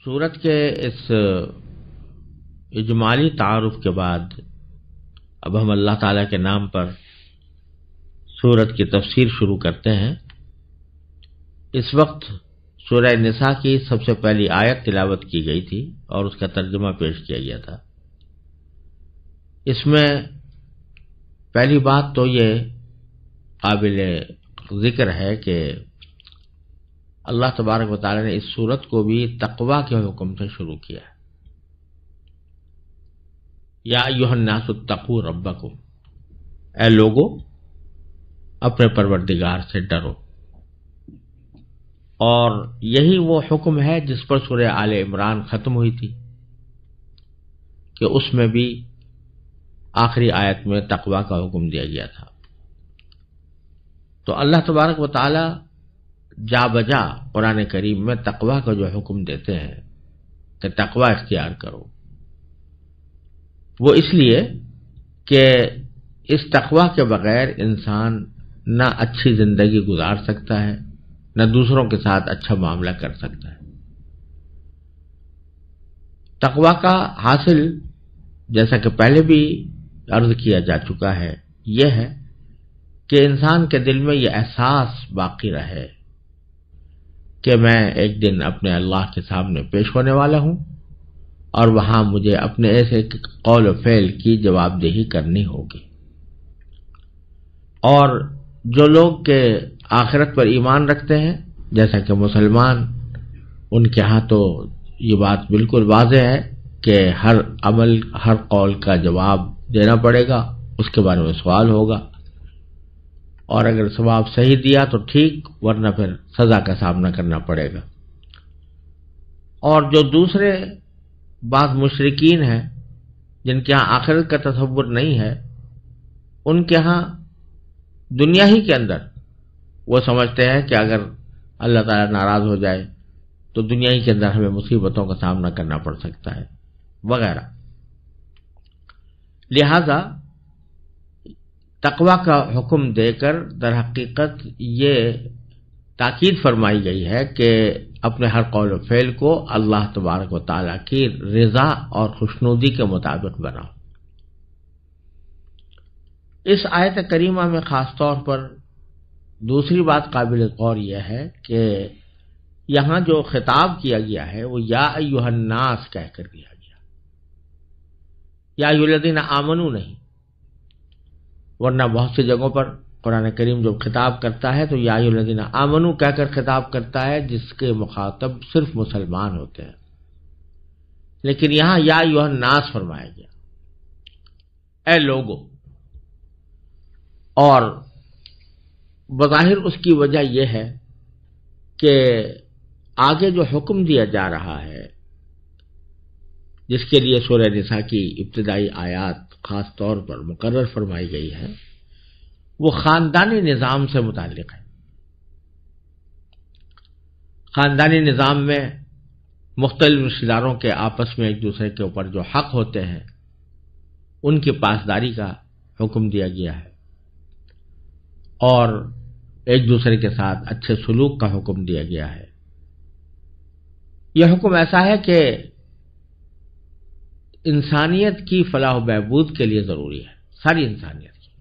سورت کے اس اجمالی تعارف کے بعد اب ہم اللہ تعالیٰ کے نام پر سورت کی تفسیر شروع کرتے ہیں۔ اس وقت سورہ نساء کی سب سے پہلی آیت تلاوت کی گئی تھی اور اس کا ترجمہ پیش کیا گیا تھا۔ اس میں پہلی بات تو یہ قابل ذکر ہے کہ اللہ تبارک و تعالی نے اس سورت کو بھی تقوی کے حکم سے شروع کیا ہے۔ یا ایھا الناس اتقوا ربکم، اے لوگو اپنے پروردگار سے ڈرو، اور یہی وہ حکم ہے جس پر سورہ آل عمران ختم ہوئی تھی کہ اس میں بھی آخری آیت میں تقوی کا حکم دیا گیا تھا۔ تو اللہ تبارک و تعالی جا بجا قرآن کریم میں تقوی کا جو حکم دیتے ہیں کہ تقوی اختیار کرو، وہ اس لیے کہ اس تقوی کے بغیر انسان نہ اچھی زندگی گزار سکتا ہے، نہ دوسروں کے ساتھ اچھا معاملہ کر سکتا ہے۔ تقوی کا حاصل، جیسا کہ پہلے بھی عرض کیا جا چکا ہے، یہ ہے کہ انسان کے دل میں یہ احساس باقی رہے کہ میں ایک دن اپنے اللہ کے سامنے پیش ہونے والا ہوں اور وہاں مجھے اپنے ایسے قول و فعل کی جواب دہی کرنی ہوگی۔ اور جو لوگ کہ آخرت پر ایمان رکھتے ہیں جیسا کہ مسلمان، ان کے ہاں تو یہ بات بالکل واضح ہے کہ ہر عمل، ہر قول کا جواب دینا پڑے گا، اس کے بارے میں سوال ہوگا، اور اگر جواب صحیح دیا تو ٹھیک، ورنہ پھر سزا کا سامنا کرنا پڑے گا۔ اور جو دوسرے بعض مشرکین ہیں جن کے ہاں آخرت کا تصور نہیں ہے، ان کے ہاں دنیا ہی کے اندر وہ سمجھتے ہیں کہ اگر اللہ تعالیٰ ناراض ہو جائے تو دنیا ہی کے اندر ہمیں مصیبتوں کا سامنا کرنا پڑ سکتا ہے وغیرہ۔ لہذا تقوی کا حکم دے کر در حقیقت یہ تاکید فرمائی گئی ہے کہ اپنے ہر قول و فعل کو اللہ تبارک و تعالیٰ کی رضا اور خوشنودی کے مطابق بناؤ۔ اس آیت کریمہ میں خاص طور پر دوسری بات قابل غور یہ ہے کہ یہاں جو خطاب کیا گیا ہے وہ یا ایھا الناس کہہ کر کیا گیا، یا ایھا الذین آمنوا نہیں، ورنہ بہت سی جگہوں پر قرآن کریم جب خطاب کرتا ہے تو یا ایھا الذین آمنوا کہہ کر خطاب کرتا ہے جس کے مخاطب صرف مسلمان ہوتے ہیں، لیکن یہاں یا ایھا الناس فرمایا گیا، اے لوگو۔ اور بظاہر اس کی وجہ یہ ہے کہ آگے جو حکم دیا جا رہا ہے، جس کے لیے سورہ نساء کی ابتدائی آیات خاص طور پر مقرر فرمائی گئی ہے، وہ خاندانی نظام سے متعلق ہے۔ خاندانی نظام میں مختلف رشتہ داروں کے آپس میں ایک دوسرے کے اوپر جو حق ہوتے ہیں ان کی پاسداری کا حکم دیا گیا ہے، اور ایک دوسرے کے ساتھ اچھے سلوک کا حکم دیا گیا ہے۔ یہ حکم ایسا ہے کہ انسانیت کی فلاح و بہبود کے لیے ضروری ہے، ساری انسانیت کی۔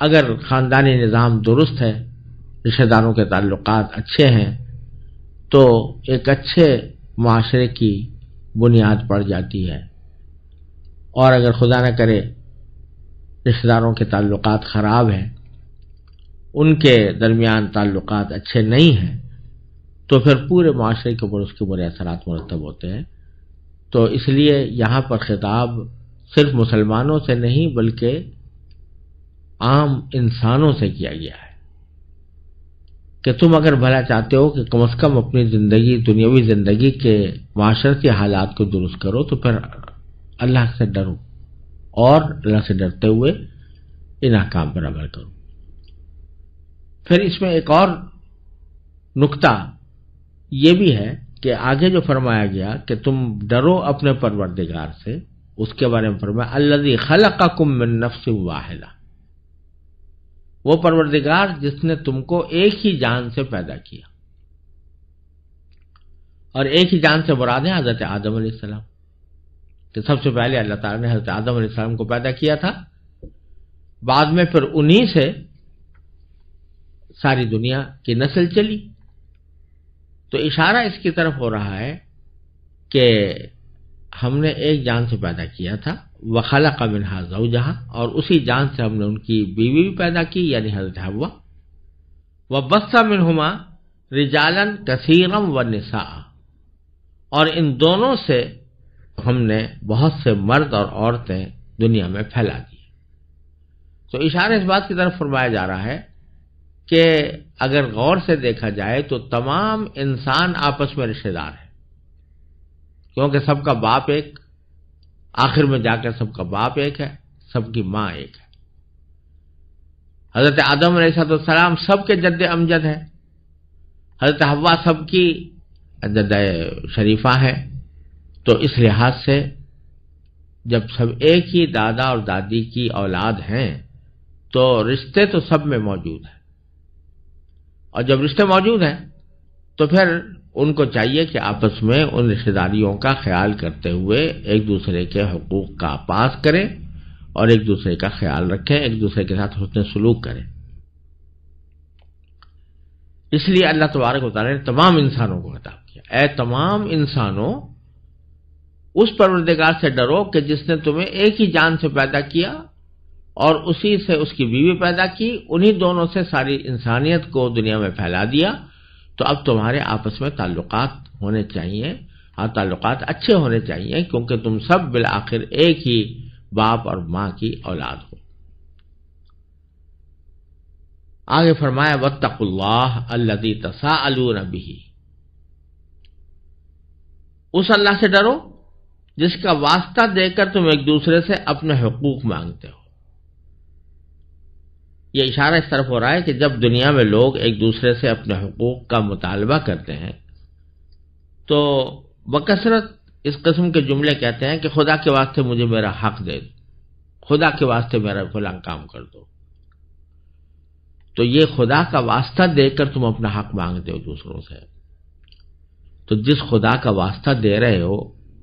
اگر خاندانی نظام درست ہے، رشتہ داروں کے تعلقات اچھے ہیں، تو ایک اچھے معاشرے کی بنیاد پڑ جاتی ہے، اور اگر خدا نہ کرے رشتہ داروں کے تعلقات خراب ہیں، ان کے درمیان تعلقات اچھے نہیں ہیں، تو پھر پورے معاشرے کے اوپر اس کے برے اثرات مرتب ہوتے ہیں۔ تو اس لیے یہاں پر خطاب صرف مسلمانوں سے نہیں بلکہ عام انسانوں سے کیا گیا ہے کہ تم اگر بھلا چاہتے ہو کہ کم از کم اپنی زندگی، دنیاوی زندگی کے معاشرتی حالات کو درست کرو، تو پھر اللہ سے ڈرو اور اللہ سے ڈرتے ہوئے ان احکام پر عمل کرو۔ پھر اس میں ایک اور نکتہ یہ بھی ہے کہ آگے جو فرمایا گیا کہ تم ڈرو اپنے پروردگار سے، اس کے بارے میں فرمایا الذی خلقکم من نفس واحدہ، وہ پروردگار جس نے تم کو ایک ہی جان سے پیدا کیا، اور ایک ہی جان سے مراد ہے حضرت آدم علیہ السلام، کہ سب سے پہلے اللہ تعالیٰ نے حضرت آدم علیہ السلام کو پیدا کیا تھا، بعد میں پھر انہی سے ساری دنیا کی نسل چلی۔ تو اشارہ اس کی طرف ہو رہا ہے کہ ہم نے ایک جان سے پیدا کیا تھا، وَخَلَقَ مِنْهَا زَوْجَهَا، اور اسی جان سے ہم نے ان کی بیوی بھی پیدا کی یعنی حضرت حوا، وَبَثَّ مِنْهُمَا رِجَالًا كَثِيرًا وَالنِّسَاءَ، اور ان دونوں سے ہم نے بہت سے مرد اور عورتیں دنیا میں پھیلا دی۔ تو اشارہ اس بات کی طرف فرمایا جا رہا ہے کہ اگر غور سے دیکھا جائے تو تمام انسان آپس میں رشتہ دار ہیں، کیونکہ سب کا باپ ایک، آخر میں جا کر سب کا باپ ایک ہے، سب کی ماں ایک ہے۔ حضرت آدم علیہ السلام سب کے جد امجد ہے، حضرت حوا سب کی جد شریفہ ہے۔ تو اس لحاظ سے جب سب ایک ہی دادا اور دادی کی اولاد ہیں تو رشتے تو سب میں موجود ہیں، اور جب رشتے موجود ہیں تو پھر ان کو چاہیے کہ آپس میں ان رشتہ داریوں کا خیال کرتے ہوئے ایک دوسرے کے حقوق کا پاس کریں اور ایک دوسرے کا خیال رکھیں، ایک دوسرے کے ساتھ حسن سلوک کریں۔ اس لیے اللہ تبارک و تعالیٰ نے تمام انسانوں کو خطاب کیا، اے تمام انسانوں اس پروردگار سے ڈرو کہ جس نے تمہیں ایک ہی جان سے پیدا کیا اور اسی سے اس کی بیوی پیدا کی، انہی دونوں سے ساری انسانیت کو دنیا میں پھیلا دیا۔ تو اب تمہارے آپس میں تعلقات ہونے چاہیے اور تعلقات اچھے ہونے چاہیے، کیونکہ تم سب بالآخر ایک ہی باپ اور ماں کی اولاد ہو۔ آگے فرمایا واتقوا اللہ الذی تساءلون بہ، اس اللہ سے ڈرو جس کا واسطہ دے کر تم ایک دوسرے سے اپنے حقوق مانگتے ہو۔ یہ اشارہ اس طرف ہو رہا ہے کہ جب دنیا میں لوگ ایک دوسرے سے اپنے حقوق کا مطالبہ کرتے ہیں تو بکثرت اس قسم کے جملے کہتے ہیں کہ خدا کے واسطے مجھے میرا حق دے دو، خدا کے واسطے میرا فلاں کام کر دو۔ تو یہ خدا کا واسطہ دے کر تم اپنا حق مانگتے ہو دوسروں سے، تو جس خدا کا واسطہ دے رہے ہو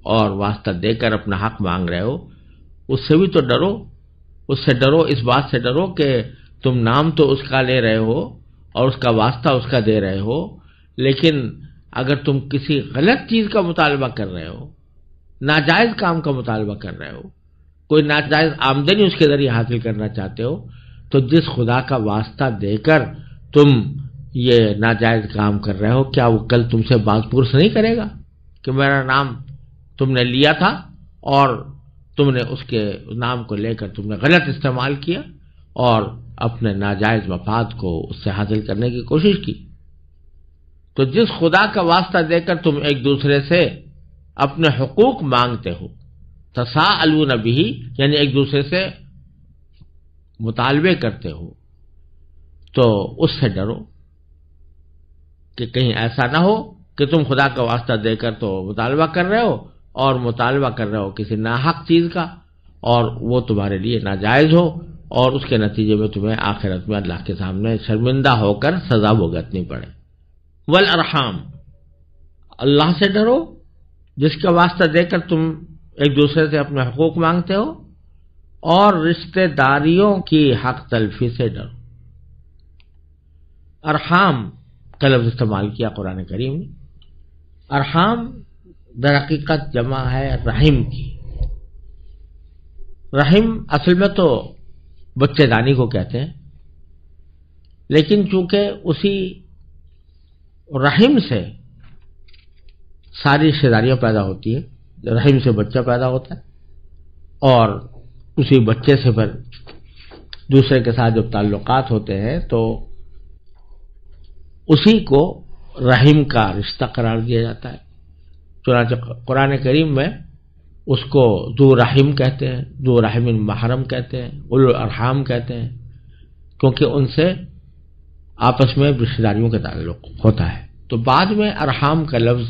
اور واسطہ دے کر اپنا حق مانگ رہے ہو اس سے بھی تو ڈرو، اس سے ڈرو، اس بات سے ڈرو کہ تم نام تو اس کا لے رہے ہو اور اس کا واسطہ اس کا دے رہے ہو، لیکن اگر تم کسی غلط چیز کا مطالبہ کر رہے ہو، ناجائز کام کا مطالبہ کر رہے ہو، کوئی ناجائز آمدنی اس کے ذریعے حاصل کرنا چاہتے ہو، تو جس خدا کا واسطہ دے کر تم یہ ناجائز کام کر رہے ہو، کیا وہ کل تم سے بات پرس نہیں کرے گا کہ میرا نام تم نے لیا تھا اور تم نے اس کے نام کو لے کر تم نے غلط استعمال کیا اور اپنے ناجائز مفاد کو اس سے حاصل کرنے کی کوشش کی؟ تو جس خدا کا واسطہ دے کر تم ایک دوسرے سے اپنے حقوق مانگتے ہو، تساءلون بہ یعنی ایک دوسرے سے مطالبے کرتے ہو، تو اس سے ڈرو کہ کہیں ایسا نہ ہو کہ تم خدا کا واسطہ دے کر تو مطالبہ کر رہے ہو اور مطالبہ کر رہے ہو کسی ناحق چیز کا، اور وہ تمہارے لیے ناجائز ہو اور اس کے نتیجے میں تمہیں آخرت میں اللہ کے سامنے شرمندہ ہو کر سزا بھگتنی پڑے۔ والارحام، اللہ سے ڈرو جس کا واسطہ دے کر تم ایک دوسرے سے اپنے حقوق مانگتے ہو، اور رشتہ داریوں کی حق تلفی سے ڈرو۔ ارحام کا لفظ استعمال کیا قرآن کریم نے۔ ارحام در حقیقت جمع ہے رحم کی۔ رحم اصل میں تو بچے دانی کو کہتے ہیں، لیکن چونکہ اسی رحم سے ساری رشتہ داریاں پیدا ہوتی ہیں، رحم سے بچہ پیدا ہوتا ہے اور اسی بچے سے پھر دوسرے کے ساتھ جب تعلقات ہوتے ہیں تو اسی کو رحم کا رشتہ قرار دیا جاتا ہے۔ چنانچہ قرآن کریم میں اس کو ذو رحم کہتے ہیں، ذو رحم محرم کہتے ہیں، اولو الارحام کہتے ہیں، کیونکہ ان سے آپس میں رشتہ داریوں کا تعلق ہوتا ہے۔ تو بعد میں ارحام کا لفظ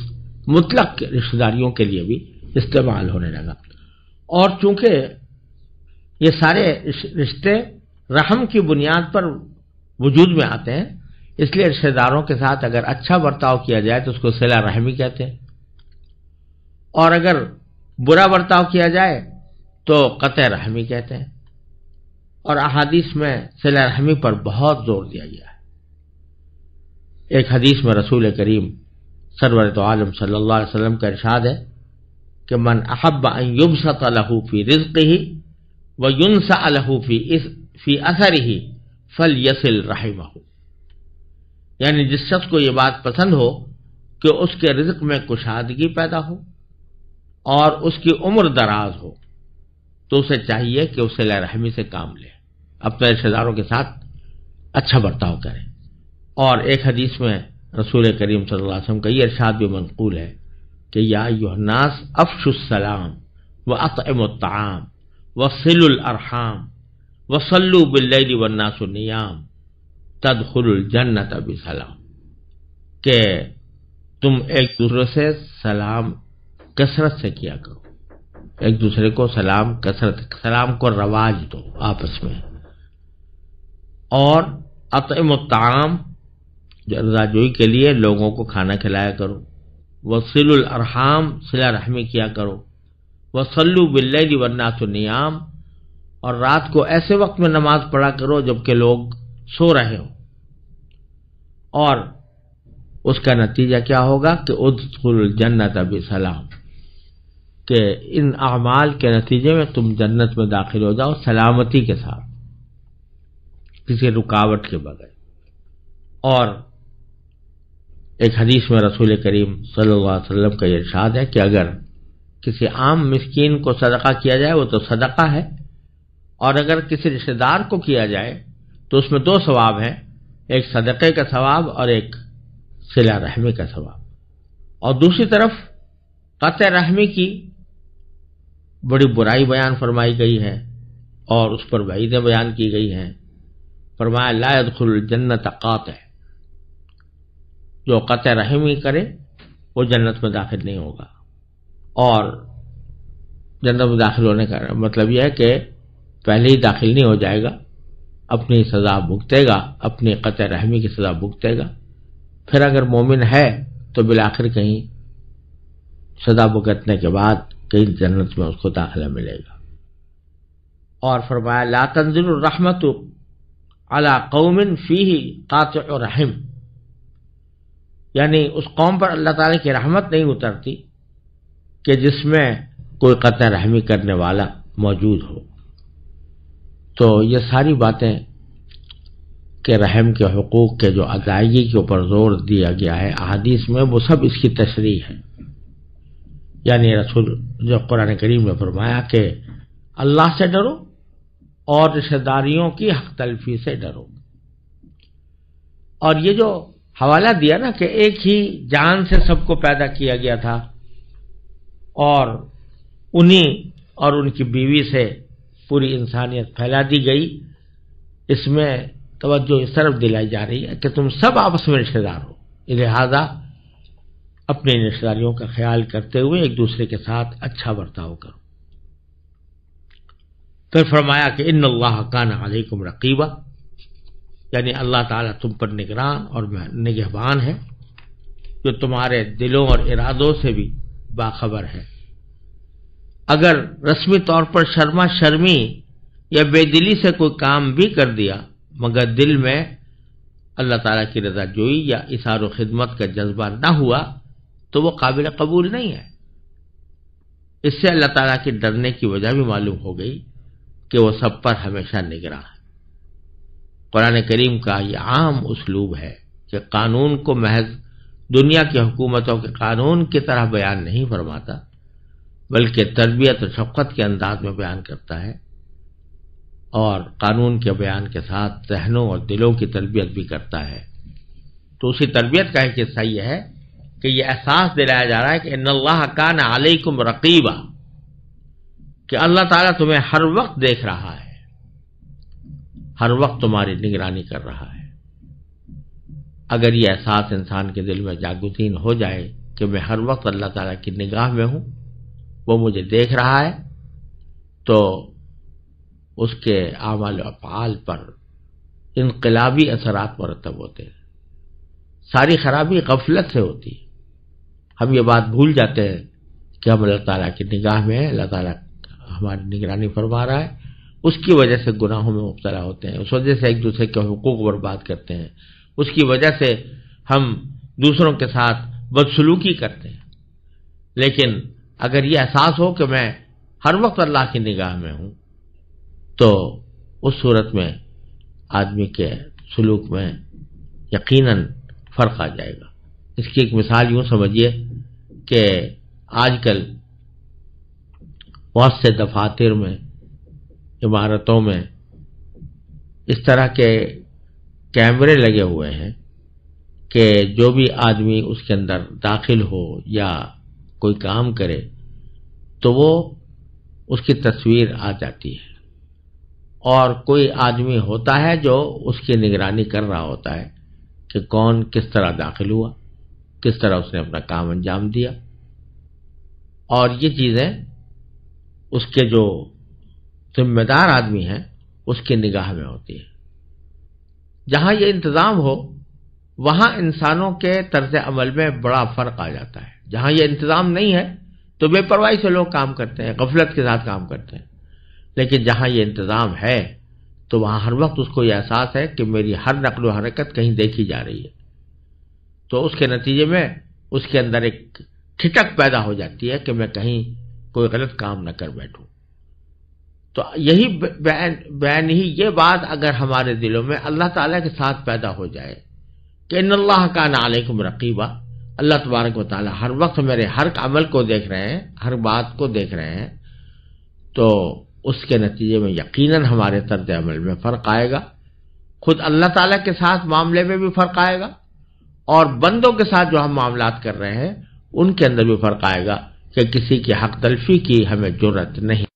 مطلق رشتہ داریوں کے لیے بھی استعمال ہونے لگا، اور چونکہ یہ سارے رشتے رحم کی بنیاد پر وجود میں آتے ہیں، اس لیے رشتہ داروں کے ساتھ اگر اچھا برتاؤ کیا جائے تو اس کو صلہ رحمی کہتے ہیں، اور اگر برا برتاؤ کیا جائے تو قطع رحمی کہتے ہیں، اور احادیث میں صلہ رحمی پر بہت زور دیا گیا ہے۔ ایک حدیث میں رسول کریم سرور تو عالم صلی اللہ علیہ وسلم کا ارشاد ہے کہ من احب ان یبسط له فی رزقه وینسأ له فی اثره فلیصل رحمہ، یعنی جس شخص کو یہ بات پسند ہو کہ اس کے رزق میں کشادگی پیدا ہو اور اس کی عمر دراز ہو تو اسے چاہیے کہ اسے صلہ رحمی سے کام لے، اپنے رشتہ داروں کے ساتھ اچھا برتاؤ کرے۔ اور ایک حدیث میں رسول کریم صلی اللہ علیہ وسلم کا یہ ارشاد بھی منقول ہے کہ یا ایھا الناس افشوا السلام واطعموا الطعام وصلوا الارحام وصلوا باللیل والناس نیام تدخلوا الجنۃ بسلام، کہ تم ایک دوسرے سے سلام کثرت سے کیا کرو، ایک دوسرے کو سلام کو رواج دو آپس میں، اور اطعموا الطعام رضا جوئی کے لیے لوگوں کو کھانا کھلایا کرو، وصلوا الارحام صلہ رحمی کیا کرو، وصلوا باللیل والناس نیام، اور رات کو ایسے وقت میں نماز پڑھا کرو جبکہ لوگ سو رہے ہوں، اور اس کا نتیجہ کیا ہوگا کہ ادخلوا الجنۃ بسلام، کہ ان اعمال کے نتیجے میں تم جنت میں داخل ہو جاؤ سلامتی کے ساتھ، کسی رکاوٹ کے بغیر۔ اور ایک حدیث میں رسول کریم صلی اللہ علیہ وسلم کا یہ ارشاد ہے کہ اگر کسی عام مسکین کو صدقہ کیا جائے وہ تو صدقہ ہے، اور اگر کسی رشتہ دار کو کیا جائے تو اس میں دو ثواب ہیں، ایک صدقے کا ثواب اور ایک صلہ رحمی کا ثواب۔ اور دوسری طرف قطع رحمی کی بڑی برائی بیان فرمائی گئی ہے اور اس پر وعیدیں بیان کی گئی ہیں۔ فرمایا لا يدخل الجنت قاطع، جو قطع رحمی کرے وہ جنت میں داخل نہیں ہوگا، اور جنت میں داخل ہونے کا مطلب یہ ہے کہ پہلے ہی داخل نہیں ہو جائے گا، اپنی سزا بھگتے گا، اپنی قطع رحمی کی سزا بھگتے گا، پھر اگر مومن ہے تو بالآخر کہیں سزا بھگتنے کے بعد کہیں جنت میں اس کو داخلہ ملے گا۔ اور فرمایا لا تنزل الرحمت علی قوم فیہ قاطع رحم، یعنی اس قوم پر اللہ تعالیٰ کی رحمت نہیں اترتی کہ جس میں کوئی قطع رحمی کرنے والا موجود ہو۔ تو یہ ساری باتیں کہ رحم کے حقوق کے جو ادائیگی کے اوپر زور دیا گیا ہے احادیث میں، وہ سب اس کی تشریح ہے۔ یعنی رسول جو قرآن کریم نے فرمایا کہ اللہ سے ڈرو اور رشتہ داریوں کی حق تلفی سے ڈرو، اور یہ جو حوالہ دیا نا کہ ایک ہی جان سے سب کو پیدا کیا گیا تھا اور انہی اور ان کی بیوی سے پوری انسانیت پھیلا دی گئی، اس میں توجہ اس طرف دلائی جا رہی ہے کہ تم سب آپس میں رشتہ دار ہو، لہذا اپنی رشتہ داریوں کا خیال کرتے ہوئے ایک دوسرے کے ساتھ اچھا برتاؤ کرو۔ پھر فرمایا کہ ان اللہ کان علیکم رقیبا، یعنی اللہ تعالیٰ تم پر نگران اور نگہبان ہے، جو تمہارے دلوں اور ارادوں سے بھی باخبر ہے۔ اگر رسمی طور پر شرما شرمی یا بے دلی سے کوئی کام بھی کر دیا مگر دل میں اللہ تعالیٰ کی رضا جوئی یا اثار و خدمت کا جذبہ نہ ہوا تو وہ قابل قبول نہیں ہے۔ اس سے اللہ تعالیٰ کی ڈرنے کی وجہ بھی معلوم ہو گئی کہ وہ سب پر ہمیشہ نگراں ہے۔ قرآن کریم کا یہ عام اسلوب ہے کہ قانون کو محض دنیا کی حکومتوں کے قانون کی طرح بیان نہیں فرماتا، بلکہ تربیت اور شفقت کے انداز میں بیان کرتا ہے، اور قانون کے بیان کے ساتھ ذہنوں اور دلوں کی تربیت بھی کرتا ہے۔ تو اسی تربیت کا ایک حصہ یہ ہے کہ یہ احساس دلایا جا رہا ہے کہ ان اللہ کان علیکم رقیبا، کہ اللہ تعالیٰ تمہیں ہر وقت دیکھ رہا ہے، ہر وقت تمہاری نگرانی کر رہا ہے۔ اگر یہ احساس انسان کے دل میں جاگزین ہو جائے کہ میں ہر وقت اللہ تعالیٰ کی نگاہ میں ہوں، وہ مجھے دیکھ رہا ہے، تو اس کے اعمال و افعال پر انقلابی اثرات مرتب ہوتے ہیں۔ ساری خرابی غفلت سے ہوتی ہے۔ ہم یہ بات بھول جاتے ہیں کہ ہم اللہ تعالیٰ کی نگاہ میں ہیں، اللہ تعالیٰ ہماری نگرانی فرما رہا ہے، اس کی وجہ سے گناہوں میں مبتلا ہوتے ہیں، اس وجہ سے ایک دوسرے کے حقوق برباد کرتے ہیں، اس کی وجہ سے ہم دوسروں کے ساتھ بدسلوکی کرتے ہیں۔ لیکن اگر یہ احساس ہو کہ میں ہر وقت اللہ کی نگاہ میں ہوں، تو اس صورت میں آدمی کے سلوک میں یقیناً فرق آ جائے گا۔ اس کی ایک مثال یوں سمجھیے کہ آج کل بہت سے دفاتر میں، عمارتوں میں اس طرح کے کیمرے لگے ہوئے ہیں کہ جو بھی آدمی اس کے اندر داخل ہو یا کوئی کام کرے تو وہ اس کی تصویر آ جاتی ہے، اور کوئی آدمی ہوتا ہے جو اس کی نگرانی کر رہا ہوتا ہے کہ کون کس طرح داخل ہوا، کس طرح اس نے اپنا کام انجام دیا، اور یہ چیزیں اس کے جو ذمہ دار آدمی ہیں اس کی نگاہ میں ہوتی ہے۔ جہاں یہ انتظام ہو وہاں انسانوں کے طرز عمل میں بڑا فرق آ جاتا ہے۔ جہاں یہ انتظام نہیں ہے تو بے پرواہی سے لوگ کام کرتے ہیں، غفلت کے ساتھ کام کرتے ہیں، لیکن جہاں یہ انتظام ہے تو وہاں ہر وقت اس کو یہ احساس ہے کہ میری ہر نقل و حرکت کہیں دیکھی جا رہی ہے، تو اس کے نتیجے میں اس کے اندر ایک ٹھٹک پیدا ہو جاتی ہے کہ میں کہیں کوئی غلط کام نہ کر بیٹھوں۔ تو یہی بیان ہی یہ بات اگر ہمارے دلوں میں اللہ تعالیٰ کے ساتھ پیدا ہو جائے کہ ان اللہ کان علیکم رقیبا، اللہ تبارک و تعالیٰ ہر وقت میرے ہر عمل کو دیکھ رہے ہیں، ہر بات کو دیکھ رہے ہیں، تو اس کے نتیجے میں یقیناً ہمارے طرز عمل میں فرق آئے گا، خود اللہ تعالیٰ کے ساتھ معاملے میں بھی فرق آئے گا، اور بندوں کے ساتھ جو ہم معاملات کر رہے ہیں ان کے اندر بھی فرق آئے گا کہ کسی کی حق تلفی کی ہمیں جرأت نہیں۔